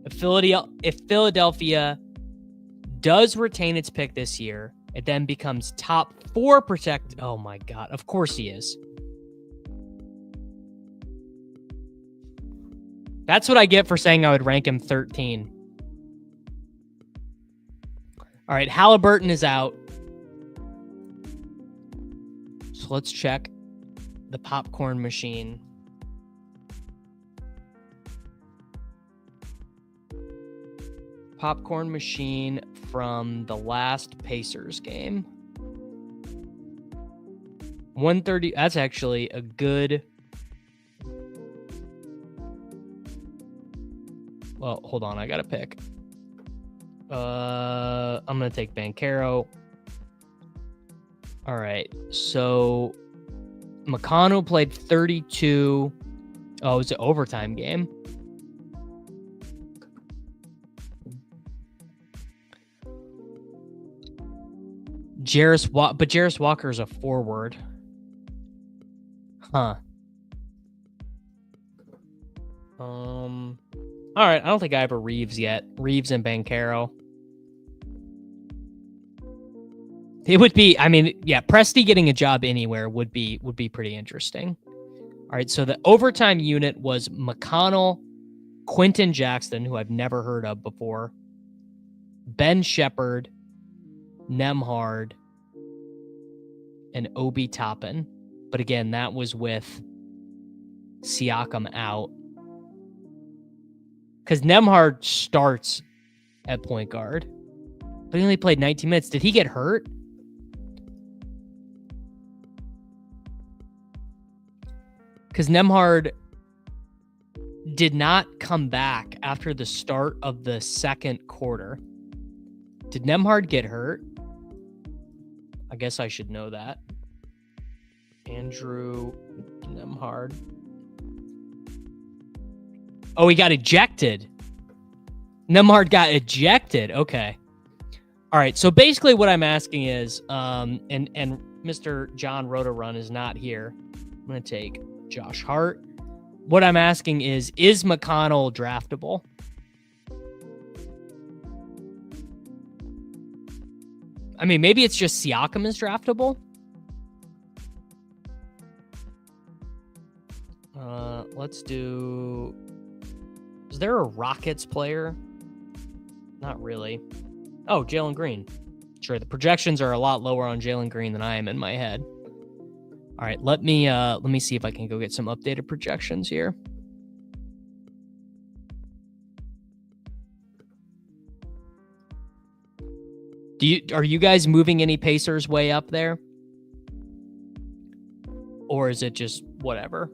S1: If Philadelphia does retain its pick this year, it then becomes top 4 protect. Oh my God. Of course he is. That's what I get for saying I would rank him 13. All right. Halliburton is out. So let's check the popcorn machine. Popcorn machine from the last Pacers game. 130. That's actually a good. Well, hold on. I got to pick. I'm going to take Banchero. All right. So McConnell played 32. Oh, it was an overtime game. Jarris Walker is a forward. Huh. All right. I don't think I have a Reeves yet. Reeves and Banchero. It would be, I mean, yeah, Presti getting a job anywhere would be pretty interesting. All right, so the overtime unit was McConnell, Quentin Jackson, who I've never heard of before, Ben Shepard, Nemhard, and Obi Toppin. But again, that was with Siakam out. Because Nemhard starts at point guard, but he only played 19 minutes. Did he get hurt? Because Nemhard did not come back after the start of the second quarter. Did Nemhard get hurt? I guess I should know that. Andrew Nemhard. Oh, he got ejected. Nemhard got ejected. Okay. All right. So basically what I'm asking is, and Mr. John Rotorun is not here. I'm going to take Josh Hart. What I'm asking is McConnell draftable? I mean, maybe it's just Siakam is draftable. Let's do... Is there a Rockets player? Not really. Oh, Jalen Green. Sure, the projections are a lot lower on Jalen Green than I am in my head. All right, let me see if I can go get some updated projections here. Are you guys moving any Pacers way up there? Or is it just whatever?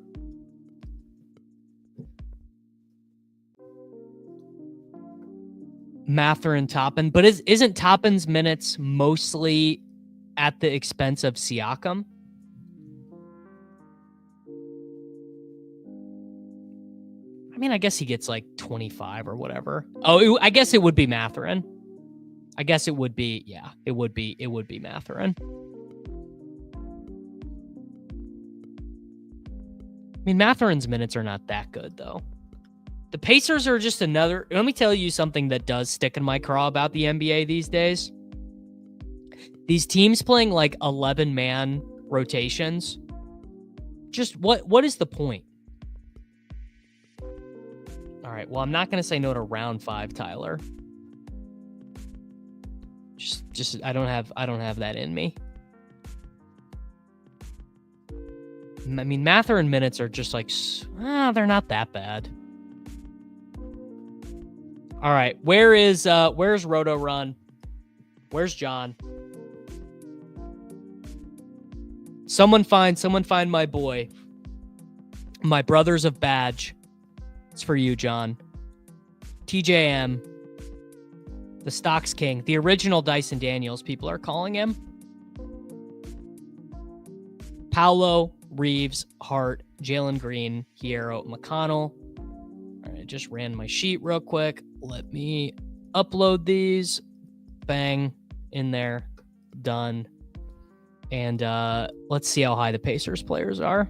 S1: Mather and Toppin, but isn't Toppin's minutes mostly at the expense of Siakam? I mean, I guess he gets like 25 or whatever. Oh, I guess it would be Matherin. I guess it would be, yeah, it would be Matherin. I mean, Matherin's minutes are not that good, though. The Pacers are just another... Let me tell you something that does stick in my craw about the NBA these days. These teams playing like 11-man rotations. Just what is the point? All right, well, I'm not going to say no to round 5, Tyler. Just I don't have that in me. I mean, Matherin minutes are just like, they're not that bad. All right, where's Roto Run? Where's John? Someone find my boy. My brothers of badge. It's for you, John. TJM. The Stocks King. The original Dyson Daniels, people are calling him. Paolo, Reeves, Hart, Jalen Green, Hierro, McConnell. All right, I just ran my sheet real quick. Let me upload these. Bang. In there. Done. And let's see how high the Pacers players are.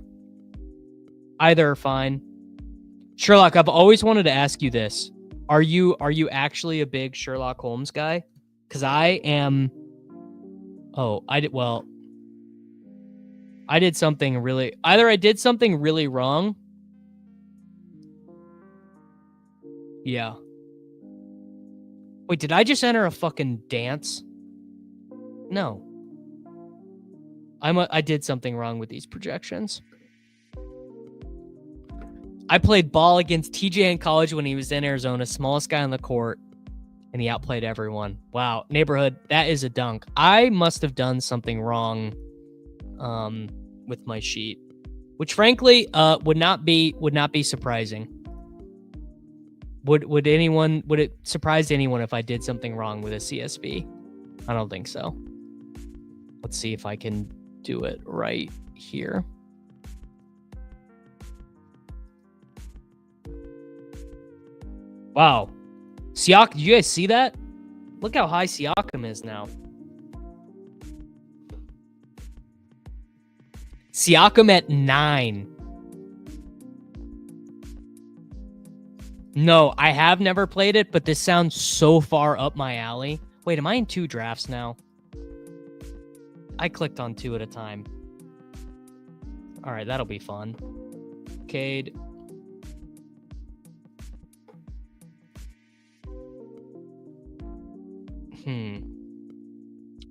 S1: Either are fine. Sherlock, I've always wanted to ask you this. Are you actually a big Sherlock Holmes guy? Because I am. Oh, I did something really... Either I did something really wrong. Yeah. Wait, did I just enter a fucking dance? No. I did something wrong with these projections. I played ball against TJ in college when he was in Arizona, smallest guy on the court, and he outplayed everyone. Wow, neighborhood, that is a dunk. I must have done something wrong with my sheet, which frankly would not be surprising. Would it surprise anyone if I did something wrong with a CSV? I don't think so. Let's see if I can do it right here. Wow. Siakam, did you guys see that? Look how high Siakam is now. Siakam at 9. No, I have never played it, but this sounds so far up my alley. Wait, am I in 2 drafts now? I clicked on 2 at a time. All right, that'll be fun. Cade.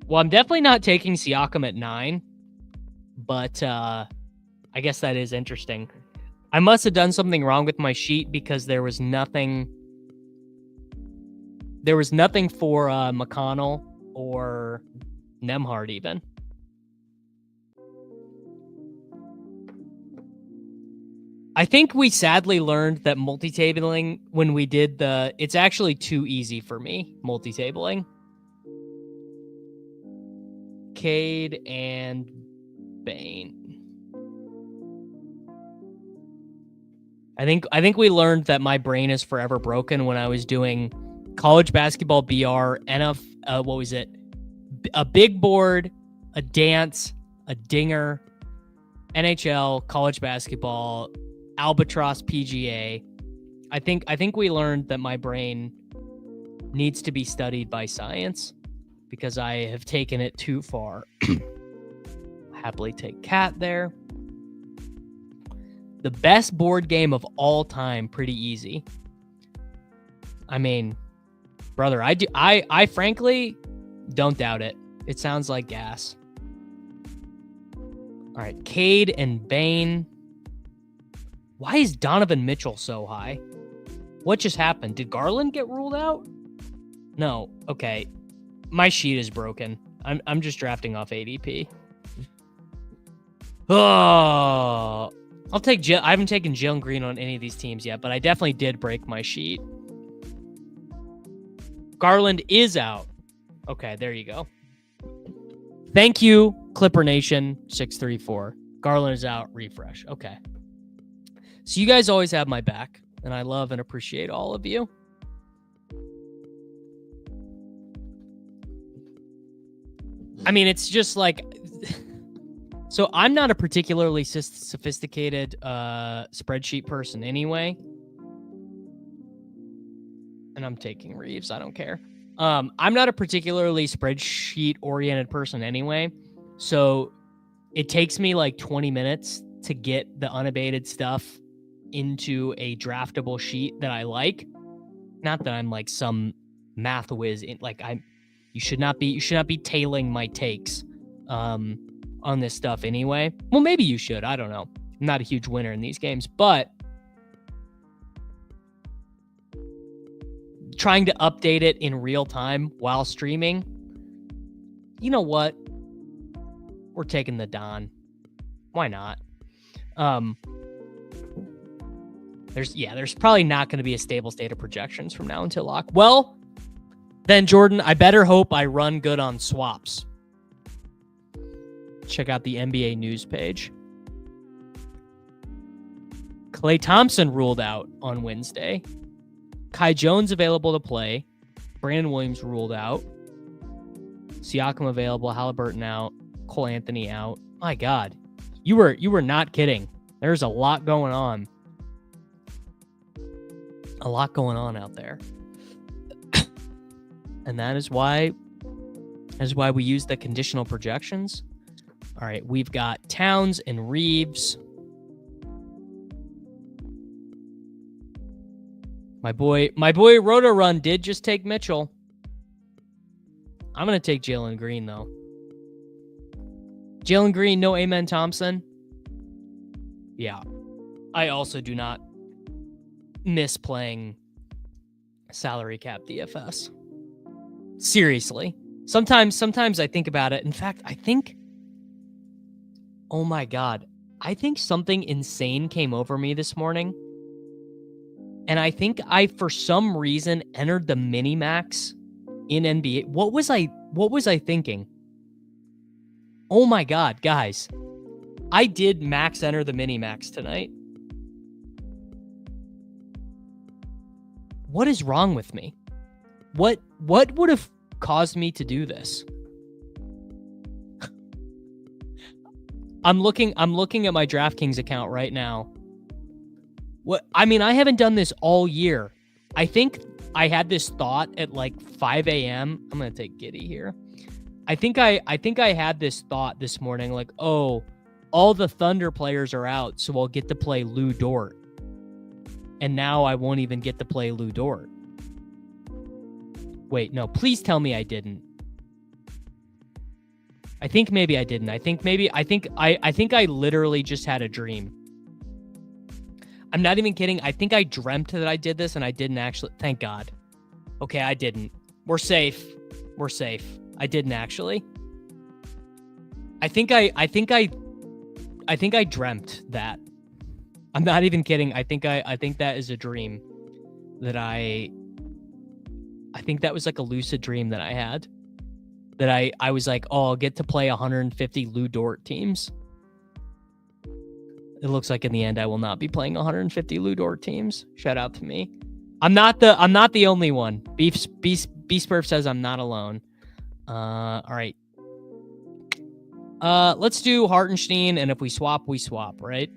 S1: Well, I'm definitely not taking Siakam at 9, but I guess that is interesting. I must have done something wrong with my sheet because there was nothing for McConnell or Nembhard even. I think we sadly learned that multi-tabling when we did it's actually too easy for me, multi-tabling. Cade and Bane. I think we learned that my brain is forever broken when I was doing college basketball BR, what was it? A big board, a dance, a dinger, NHL, college basketball, Albatross PGA. I think we learned that my brain needs to be studied by science because I have taken it too far. Happily take Cat there. The best board game of all time, pretty easy. I mean, brother, I frankly don't doubt it. It sounds like gas. All right, Cade and Bane. Why is Donovan Mitchell so high? What just happened? Did Garland get ruled out? No. Okay. My sheet is broken. I'm just drafting off ADP. Oh, I'll take I haven't taken Jalen Green on any of these teams yet, but I definitely did break my sheet. Garland is out. Okay, there you go. Thank you, Clipper Nation 634. Garland is out. Refresh. Okay. So you guys always have my back, and I love and appreciate all of you. I mean, it's just like... So I'm not a particularly sophisticated spreadsheet person anyway. And I'm taking Reeves. I don't care. I'm not a particularly spreadsheet-oriented person anyway. So it takes me like 20 minutes to get the unabated stuff into a draftable sheet that I like. Not that I'm like some math whiz. You should not be tailing my takes on this stuff anyway. Well, maybe you should. I don't know. I'm not a huge winner in these games, but trying to update it in real time while streaming, you know what? We're taking the Don. Why not? There's probably not going to be a stable state of projections from now until lock. Well, then Jordan, I better hope I run good on swaps. Check out the NBA news page. Klay Thompson ruled out on Wednesday. Kai Jones available to play. Brandon Williams ruled out. Siakam available. Halliburton out. Cole Anthony out. My God, you were not kidding. There's a lot going on. A lot going on out there. And that is why we use the conditional projections. All right, we've got Towns and Reeves. My boy Roto Run did just take Mitchell. I'm going to take Jalen Green, though. Jalen Green, no Amen Thompson. Yeah. I also do not miss playing salary cap DFS. Seriously. Sometimes I think about it. In fact, oh my God. I think something insane came over me this morning. And I think I, for some reason, entered the mini-max in NBA. What was I thinking? Oh my God, guys. I did max enter the mini-max tonight. What is wrong with me? What would have caused me to do this? I'm looking at my DraftKings account right now. I haven't done this all year. I think I had this thought at like 5 a.m. I'm going to take Giddy here. I think I had this thought this morning, like, oh, all the Thunder players are out, so I'll get to play Lou Dort. And now I won't even get to play Lou Dort. Wait, no, please tell me I didn't. I think maybe I didn't. I think I literally just had a dream. I'm not even kidding. I think I dreamt that I did this and I didn't actually. Thank God. Okay, I didn't. We're safe. We're safe. I didn't actually. I think I dreamt that. I'm not even kidding. I think that is a dream that I think that was like a lucid dream that I had. That I was like, oh, I'll get to play 150 Lou Dort teams. It looks like in the end I will not be playing 150 Lou Dort teams. Shout out to me. I'm not the only one. Beefspurf says I'm not alone. All right. Let's do Hartenstein, and if we swap, we swap, right?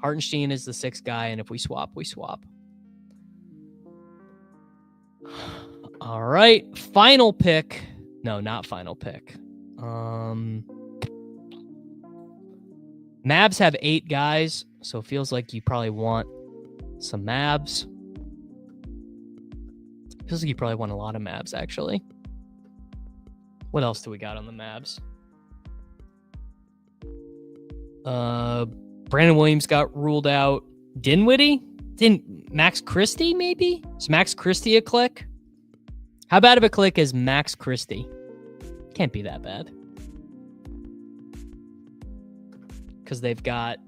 S1: Hartenstein is the 6th guy, and if we swap, we swap. All right. Final pick. No, not final pick. Mavs have 8 guys, so it feels like you probably want some Mavs. Feels like you probably want a lot of Mavs, actually. What else do we got on the Mavs? Brandon Williams got ruled out. Dinwiddie? Max Christie, maybe? Is Max Christie a click? How bad of a click is Max Christie? Can't be that bad. Because they've got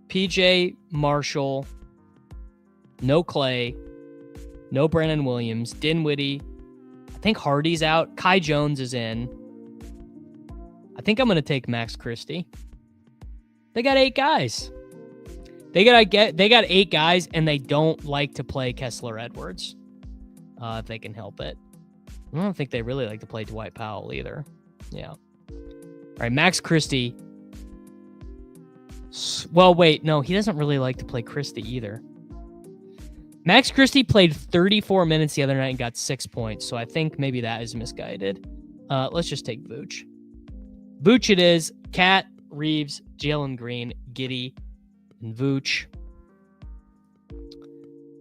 S1: PJ Marshall, no Clay, no Brandon Williams, Dinwiddie. I think Hardy's out. Kai Jones is in. I think I'm going to take Max Christie. They got 8 guys. They got 8 guys, and they don't like to play Kessler Edwards. If they can help it. I don't think they really like to play Dwight Powell either. Yeah. All right, Max Christie. Well, wait, no, he doesn't really like to play Christie either. Max Christie played 34 minutes the other night and got 6 points, so I think maybe that is misguided. Let's just take Vooch. Vooch it is. Cat, Reeves, Jalen Green, Giddey, and Vooch.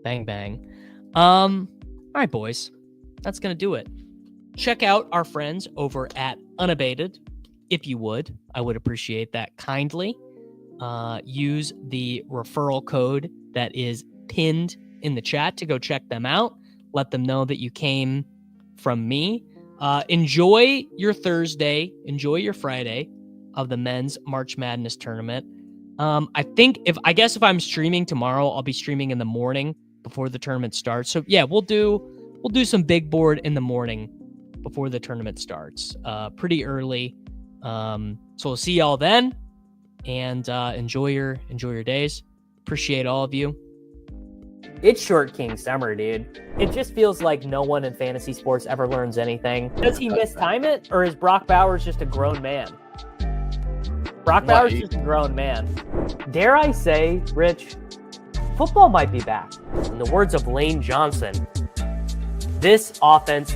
S1: Bang, bang. All right, boys. That's going to do it. Check out our friends over at Unabated. If you would, I would appreciate that kindly. Use the referral code that is pinned in the chat to go check them out. Let them know that you came from me. Enjoy your Thursday. Enjoy your Friday of the men's March Madness tournament. I guess if I'm streaming tomorrow, I'll be streaming in the morning before the tournament starts. So yeah, we'll do some big board in the morning before the tournament starts. Pretty early. So we'll see y'all then, and enjoy your days. Appreciate all of you.
S2: It's Short King Summer, dude. It just feels like no one in fantasy sports ever learns anything. Does he mistime it, or is Brock Bowers just a grown man? Brock Bowers is just a grown man. Dare I say, Rich, football might be back. In the words of Lane Johnson, this offense